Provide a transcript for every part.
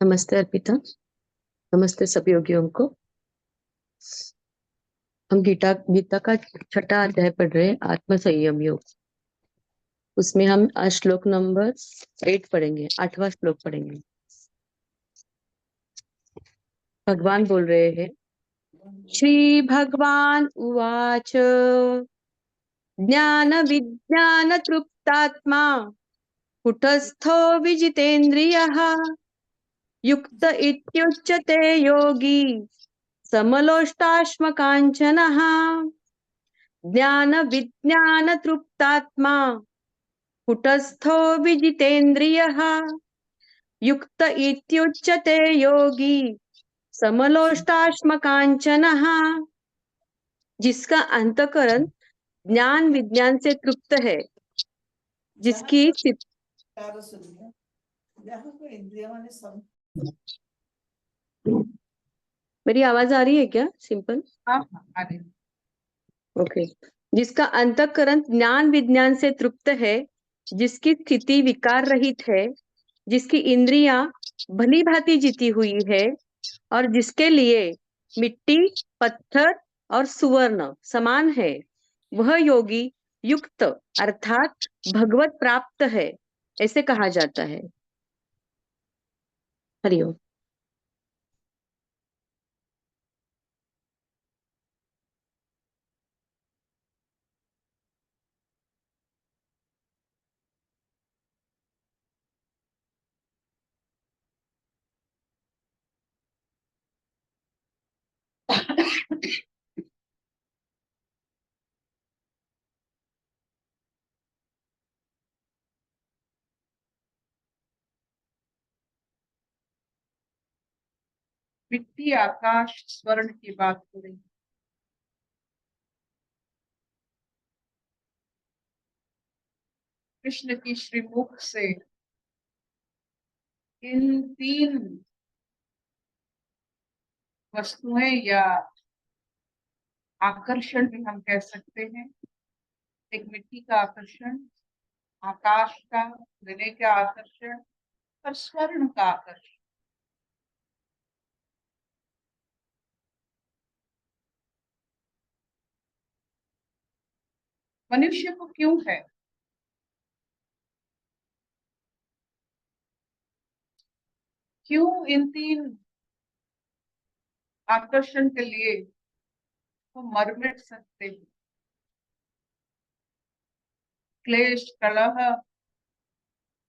नमस्ते अर्पिता। नमस्ते सभी योगियों को। हम गीता गीता का छठा अध्याय पढ़ रहे हैं, आत्म संयम योग। उसमें हम आज श्लोक नंबर 8 पढ़ेंगे, 8वां श्लोक पढ़ेंगे। भगवान बोल रहे हैं, श्री भगवान उवाच ज्ञान विज्ञान तृप्तात्मा कुटस्थो विजितेन्द्रियः युक्त इत्युच्यते योगी समलोष्टाश्मकाञ्चनः। ज्ञान विज्ञान तृप्तात्मा कुटस्थो विजितेन्द्रियः युक्त इत्युच्यते योगी समलोष्टाश्मकाञ्चनः। जिसका अंतःकरण ज्ञान विज्ञान से तृप्त है, जिसकी मेरी आवाज आ रही है क्या? सिंपल। ओके। जिसका अंतःकरण ज्ञान विज्ञान से तृप्त है, जिसकी स्थिति विकार रहित है, जिसकी इंद्रियां भली भांति जीती हुई है और जिसके लिए मिट्टी, पत्थर और सुवर्ण समान है, वह योगी युक्त अर्थात भगवत प्राप्त है, ऐसे कहा जाता है। हरिओम। मिट्टी, आकाश, स्वर्ण की बात हो रही। कृष्ण की श्रीमुख से इन तीन वस्तुएं या आकर्षण भी हम कह सकते हैं। एक मिट्टी का आकर्षण, आकाश का, हृदय का आकर्षण और स्वर्ण का आकर्षण। मनुष्य को क्यों है? क्यों इन तीन आकर्षण के लिए वो मर मिट सकते हैं? क्लेश, कलह,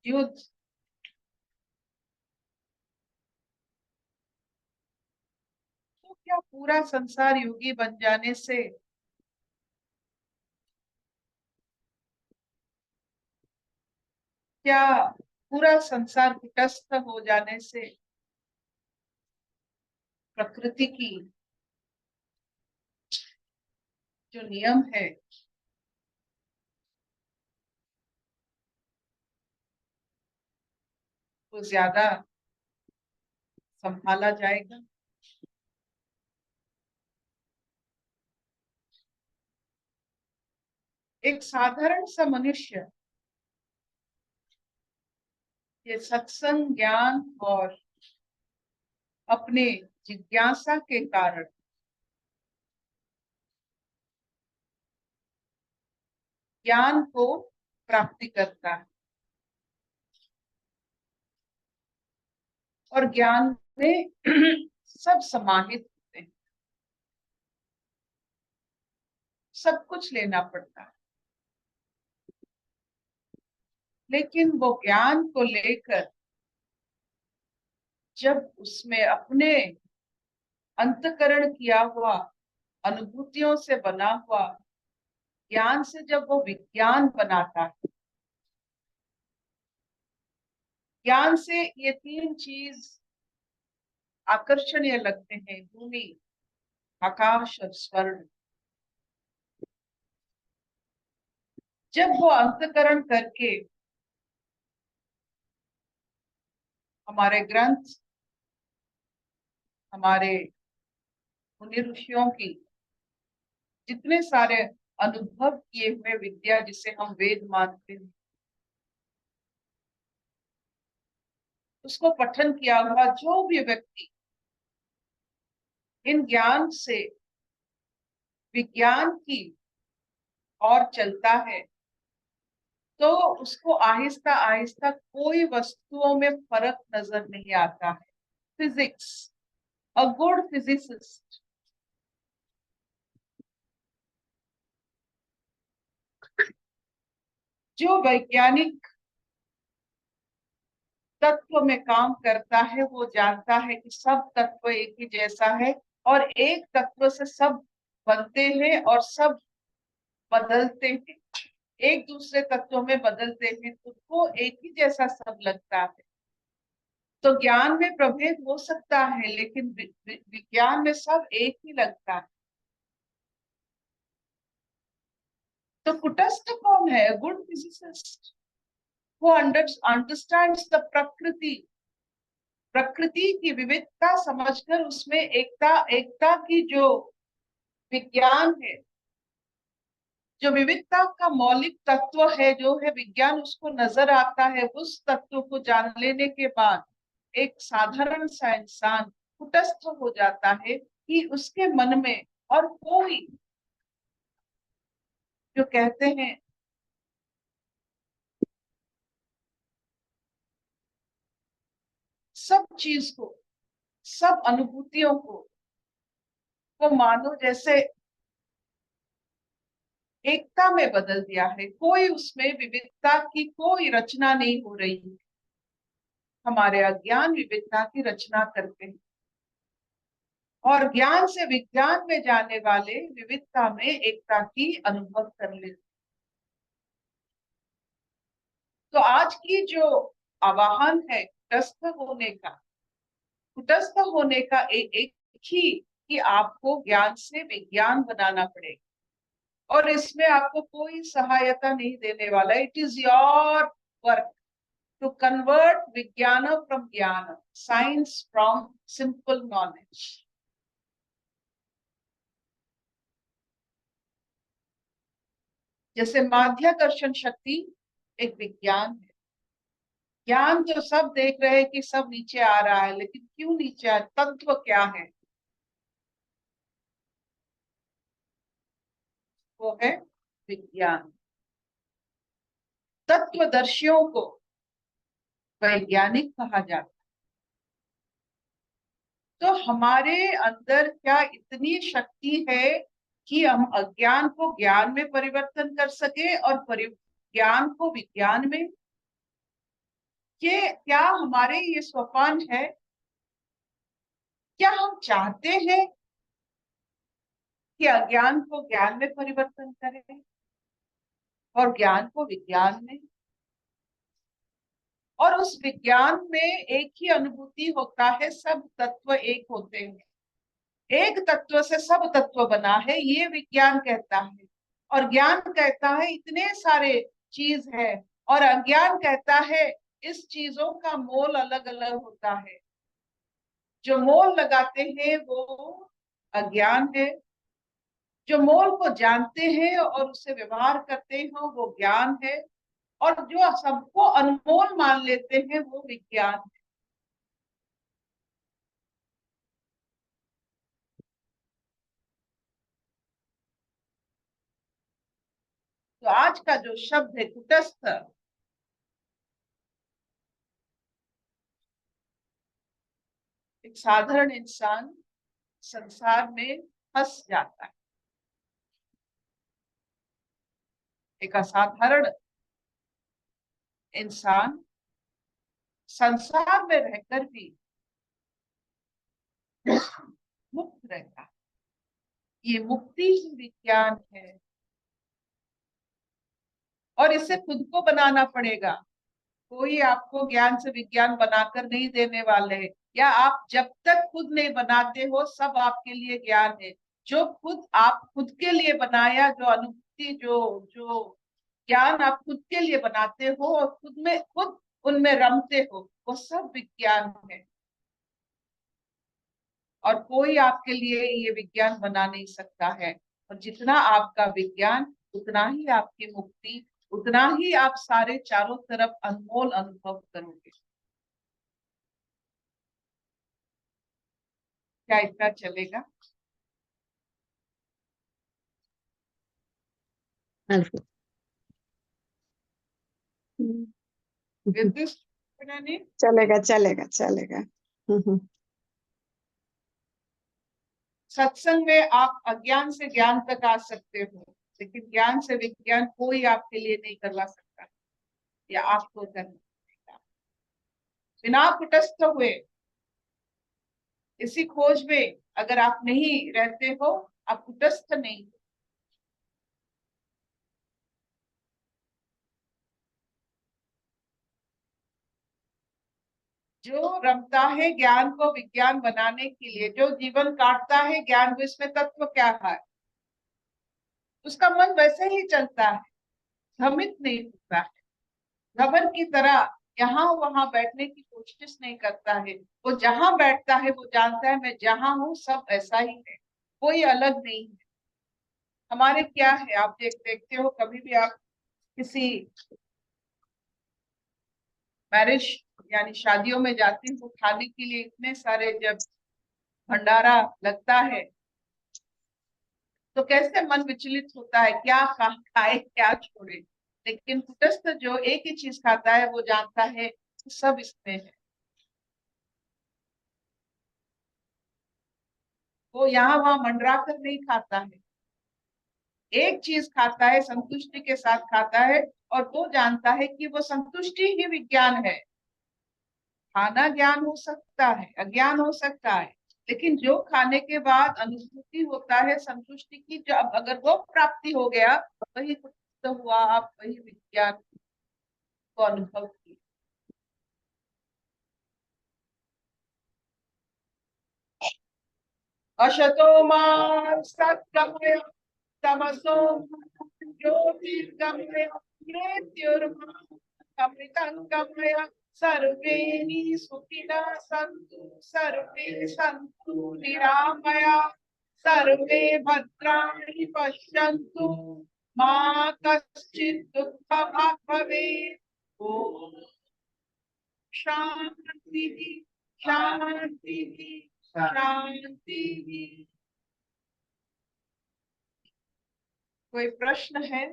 युद्ध, तो क्या पूरा संसार योगी बन जाने से क्या पूरा संसार कुटस्थ हो जाने से प्रकृति की जो नियम है वो ज्यादा संभाला जाएगा? एक साधारण सा मनुष्य ये सत्संग, ज्ञान और अपने जिज्ञासा के कारण ज्ञान को प्राप्ति करता है और ज्ञान में सब समाहित होते हैं, सब कुछ लेना पड़ता है। लेकिन वो ज्ञान को लेकर जब उसमें अपने अंतकरण किया हुआ, अनुभूतियों से बना हुआ ज्ञान से जब वो विज्ञान बनाता है, ज्ञान से ये तीन चीज आकर्षणीय लगते हैं, भूमि, आकाश और स्वर्ण। जब वो अंतकरण करके हमारे ग्रंथ, हमारे मुनि ऋषियों की जितने सारे अनुभव किए हुए विद्या जिसे हम वेद मानते हैं, उसको पठन किया हुआ जो भी व्यक्ति इन ज्ञान से विज्ञान की ओर चलता है, तो उसको आहिस्ता आहिस्ता कोई वस्तुओं में फर्क नजर नहीं आता है। फिजिक्स, अ गुड फिजिसिस्ट जो वैज्ञानिक तत्व में काम करता है, वो जानता है कि सब तत्व एक ही जैसा है और एक तत्व से सब बनते हैं और सब बदलते हैं, एक दूसरे तत्वों में बदलते हैं, तो वो एक ही जैसा सब लगता है। तो ज्ञान में प्रभेद हो सकता है, लेकिन विज्ञान में सब एक ही लगता है। तो कुटस्थ कौन है? Good physicist. वो अंडरस्टैंड्स द प्रकृति, प्रकृति की विविधता समझकर उसमें एकता, एकता की जो विज्ञान है, जो विविधता का मौलिक तत्व है, जो है विज्ञान, उसको नजर आता है। उस तत्व को जान लेने के बाद एक साधारण सा इंसान कुटस्थ हो जाता है कि उसके मन में और कोई, जो कहते हैं सब चीज को, सब अनुभूतियों को, वो मानो जैसे एकता में बदल दिया है। कोई उसमें विविधता की कोई रचना नहीं हो रही है। हमारे अज्ञान विविधता की रचना करते हैं और ज्ञान से विज्ञान में जाने वाले विविधता में एकता की अनुभव कर लेते। तो आज की जो आवाहन है कुटस्थ होने का, कुटस्थ होने का एक ही कि आपको ज्ञान से विज्ञान बनाना पड़ेगा और इसमें आपको कोई सहायता नहीं देने वाला। It is your work to convert विज्ञान फ्रॉम ज्ञान, साइंस फ्रॉम सिंपल नॉलेज। जैसे माध्याकर्षण शक्ति एक विज्ञान है। ज्ञान तो सब देख रहे हैं कि सब नीचे आ रहा है, लेकिन क्यों नीचे आ, तत्व क्या है? वो है विज्ञान। तत्वदर्शियों को वैज्ञानिक कहा जाता है। तो हमारे अंदर क्या इतनी शक्ति है कि हम अज्ञान को ज्ञान में परिवर्तन कर सके और ज्ञान को विज्ञान में? ये क्या हमारे ये सोपान है? क्या हम चाहते हैं कि अज्ञान को ज्ञान में परिवर्तन करें और ज्ञान को विज्ञान में? और उस विज्ञान में एक ही अनुभूति होता है, सब तत्व एक होते हैं, एक तत्व से सब तत्व बना है, ये विज्ञान कहता है। और ज्ञान कहता है इतने सारे चीज है, और अज्ञान कहता है इस चीजों का मोल अलग अलग होता है। जो मोल लगाते हैं वो अज्ञान है, जो मोल को जानते हैं और उससे व्यवहार करते हैं वो ज्ञान है, और जो सबको अनमोल मान लेते हैं वो विज्ञान है। तो आज का जो शब्द है कुटस्थ, एक साधारण इंसान संसार में फंस जाता है। एक असाधारण इंसान संसार में रहकर भी मुक्त रहता है। ये मुक्ति ही विज्ञान है और इसे खुद को बनाना पड़ेगा। कोई आपको ज्ञान से विज्ञान बनाकर नहीं देने वाले है, या आप जब तक खुद नहीं बनाते हो सब आपके लिए ज्ञान है। जो खुद आप खुद के लिए बनाया, जो अनुभूति, जो जो ज्ञान आप खुद के लिए बनाते हो और खुद उनमें रमते हो, वो सब विज्ञान है। और कोई आपके लिए ये विज्ञान बना नहीं सकता है। और जितना आपका विज्ञान, उतना ही आपकी मुक्ति, उतना ही आप सारे चारों तरफ अनमोल अनुभव करोगे। क्या इतना चलेगा? With this, Pinani, चलेगा चलेगा चलेगा। सत्संग में आप अज्ञान से ज्ञान तक आ सकते हो, लेकिन ज्ञान से विज्ञान कोई आपके लिए नहीं करवा सकता, या आपको करना पड़ेगा। बिना कुटस्थ हुए इसी खोज में अगर आप नहीं रहते हो, आप कुटस्थ नहीं हो। जो रमता है ज्ञान को विज्ञान बनाने के लिए, जो जीवन काटता है ज्ञान को, इसमें तत्व क्या है, उसका मन वैसे ही चलता है, भ्रमित नहीं होता है। घमंड की तरह यहाँ वहां बैठने की कोशिश नहीं करता है। वो जहां बैठता है वो जानता है मैं जहां हूँ सब ऐसा ही है, कोई अलग नहीं है। हमारे क्या है, आप देखते हो कभी भी आप किसी मैरिज यानी शादियों में जाते हैं तो खाने के लिए इतने सारे जब भंडारा लगता है तो कैसे मन विचलित होता है, क्या खाए क्या छोड़े। लेकिन कुटस्थ जो एक ही चीज खाता है वो जानता है सब इसमें है। वो यहाँ वहां मंडरा कर नहीं खाता है, एक चीज खाता है, संतुष्टि के साथ खाता है, और वो जानता है कि वो संतुष्टि ही विज्ञान है। खाना ज्ञान हो सकता है, अज्ञान हो सकता है, लेकिन जो खाने के बाद अनुभूति होता है संतुष्टि की, जब अगर वो प्राप्ति हो गया वही कुछ हुआ, आप वही विज्ञान को अनुभव किए। अशतो मा सत्गमय तमसो ज्योतिर्गमय मृत्युर्मृतं गमय सर्वे सुखिनः सन्तु सर्वे सन्तु निरामया सर्वे भद्राणि पश्यन्तु मा कश्चित् दुःखभाग् भवेत्। ओम शांति शांति शांति। कोई प्रश्न है?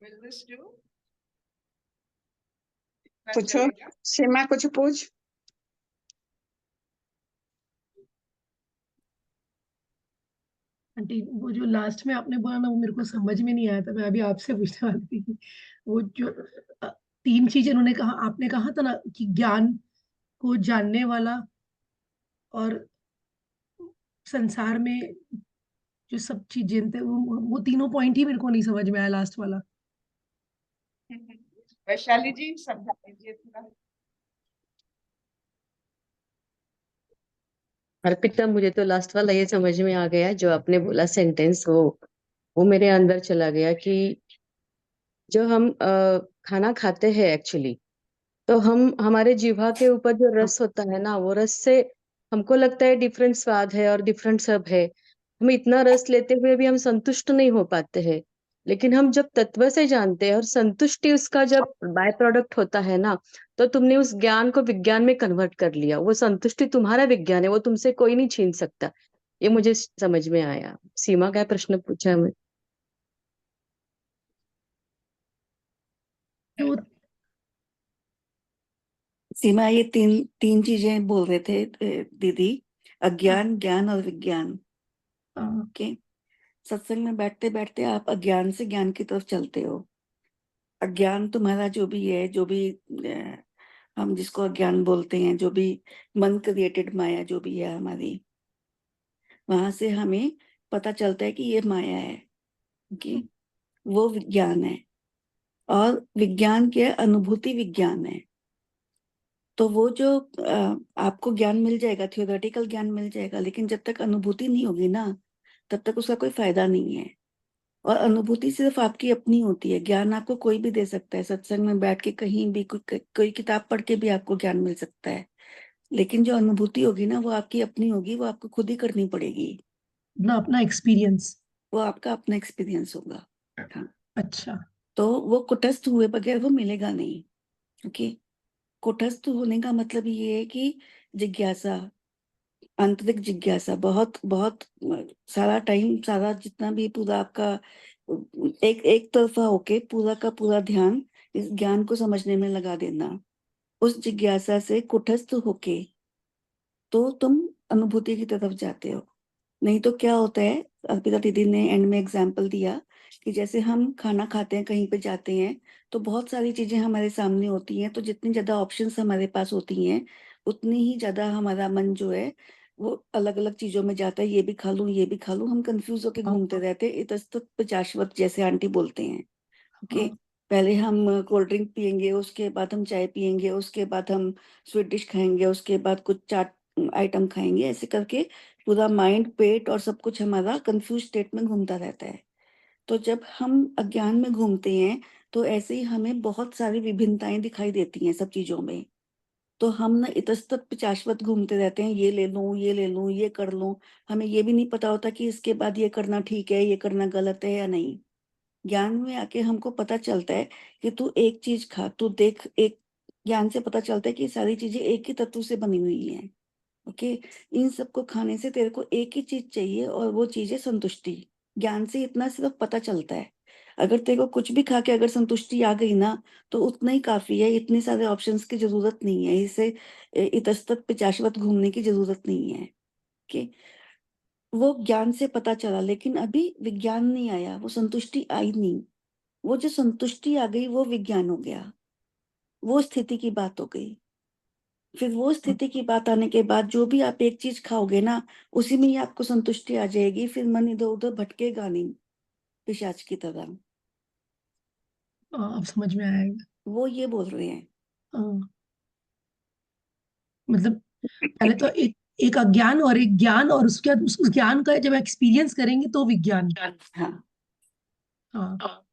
Will this do? पूछो सीमा, कुछ पूछ। आंटी वो जो लास्ट में आपने बोला ना वो मेरे को समझ में नहीं आया था, मैं अभी आपसे पूछने वाली थी। वो जो तीन चीजें उन्होंने कहा, आपने कहा था ना कि ज्ञान को जानने वाला और संसार में जो सब चीजें थे वो तीनों पॉइंट ही मेरे को नहीं समझ में आया लास्ट वाला। वैशाली जी समझा दीजिए थोड़ा। अर्पिता, मुझे तो लास्ट वाला ये समझ में आ गया, जो आपने बोला सेंटेंस, वो मेरे अंदर चला गया कि जो हम खाना खाते हैं एक्चुअली, तो हम हमारे जीवा के ऊपर जो रस होता है ना, वो रस से हमको लगता है डिफरेंट स्वाद है और डिफरेंट सब है। हम इतना रस लेते हुए भी हम संतुष्ट नहीं हो पाते हैं। लेकिन हम जब तत्व से जानते हैं और संतुष्टि उसका जब बाय प्रोडक्ट होता है ना, तो तुमने उस ज्ञान को विज्ञान में कन्वर्ट कर लिया। वो संतुष्टि तुम्हारा विज्ञान है, वो तुमसे कोई नहीं छीन सकता। ये मुझे समझ में आया। सीमा का प्रश्न पूछा हमें। तो सीमा, ये तीन तीन चीजें बोल रहे थे दीदी, अज्ञान, ज्ञान और विज्ञान। ओके, सत्संग में बैठते बैठते आप अज्ञान से ज्ञान की तरफ चलते हो। अज्ञान तुम्हारा जो भी है, जो भी हम जिसको अज्ञान बोलते हैं, जो भी मन क्रिएटेड माया जो भी है हमारी, वहां से हमें पता चलता है कि ये माया है, कि वो विज्ञान है। और विज्ञान क्या है? अनुभूति विज्ञान है। तो वो जो आपको ज्ञान मिल जाएगा, थियोरेटिकल ज्ञान मिल जाएगा, लेकिन जब तक अनुभूति नहीं होगी ना, तब तक उसका कोई फायदा नहीं है। और अनुभूति सिर्फ आपकी अपनी होती है। ज्ञान आपको कोई भी दे सकता है, सत्संग में बैठ के कहीं भी कोई किताब पढ़ के भी आपको ज्ञान मिल सकता है, लेकिन जो अनुभूति होगी ना वो आपकी अपनी होगी, वो आपको खुद ही करनी पड़ेगी। ना अपना एक्सपीरियंस। वो आपका अपना एक्सपीरियंस होगा। हाँ, अच्छा। तो वो कुटस्थ हुए बगैर वो मिलेगा नहीं। ओके, कुटस्थ होने का मतलब ये है कि जिज्ञासा, आंतरिक जिज्ञासा, बहुत बहुत सारा टाइम, सारा जितना भी पूरा आपका एक एक तरफा होके पूरा का पूरा ध्यान इस ज्ञान को समझने में लगा देना। उस जिज्ञासा से कुटस्थ होके तो तुम अनुभूति की तरफ जाते हो। नहीं तो क्या होता है, अर्पिता दीदी ने एंड में एग्जाम्पल दिया कि जैसे हम खाना खाते हैं, कहीं पे जाते हैं, तो बहुत सारी चीजें हमारे सामने होती हैं, तो जितनी ज्यादा ऑप्शंस हमारे पास होती हैं उतनी ही ज्यादा हमारा मन जो है वो अलग अलग चीजों में जाता है। ये भी खा लूं, ये भी खा लूं, हम कंफ्यूज होके घूमते रहते हैं, इतस्तत पिचाशवत जैसे आंटी बोलते हैं। ओके, पहले हम कोल्ड ड्रिंक पियेंगे, उसके बाद हम चाय पियेंगे, उसके बाद हम स्वीट डिश खाएंगे, उसके बाद कुछ चाट आइटम खाएंगे, ऐसे करके पूरा माइंड, पेट और सब कुछ हमारा कंफ्यूज स्टेट में घूमता रहता है। तो जब हम अज्ञान में घूमते हैं तो ऐसे ही हमें बहुत सारी विभिन्नताएं दिखाई देती हैं सब चीजों में। तो हम ना इतस्तत पिचाशवत घूमते रहते हैं, ये ले लूं, ये ले लूं, ये कर लूं। हमें ये भी नहीं पता होता कि इसके बाद ये करना ठीक है, ये करना गलत है या नहीं। ज्ञान में आके हमको पता चलता है कि तू एक चीज खा, तू देख, एक ज्ञान से पता चलता है कि सारी चीजें एक ही तत्व से बनी हुई हैं। ओके, इन सबको खाने से तेरे को एक ही चीज चाहिए और वो चीज है संतुष्टि। ज्ञान से इतना सिर्फ पता चलता है। अगर तेरे को कुछ भी खा के अगर संतुष्टि आ गई ना तो उतना ही काफी है, इतने सारे ऑप्शंस की जरूरत नहीं है, इसे इतस्तत पिचाशवत घूमने की जरूरत नहीं है। ओके, वो ज्ञान से पता चला लेकिन अभी विज्ञान नहीं आया, वो संतुष्टि आई नहीं। वो जो संतुष्टि आ गई वो विज्ञान हो गया, वो स्थिति की बात हो गई। फिर वो स्थिति की बात आने के बाद जो भी आप एक चीज खाओगे ना उसी में ही आपको संतुष्टि आ जाएगी, फिर मन इधर उधर भटकेगा नहीं पिशाच की तरह। अब समझ में आएगा। वो ये बोल रहे हैं। हाँ, मतलब पहले तो एक एक अज्ञान और एक ज्ञान, और उसके बाद उस ज्ञान का जब एक्सपीरियंस करेंगे तो विज्ञान। हाँ, हाँ।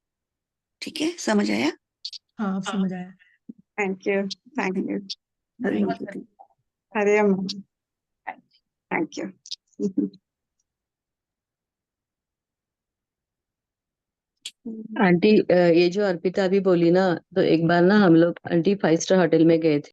ठीक है, समझ आया। हाँ, अब समझ आया। Thank you, thank you. Hariom Thank दीदी। Hariom, thank you. आंटी ये जो अर्पिता अभी बोली ना, तो एक बार ना हम लोग आंटी 5 स्टार होटल में गए थे।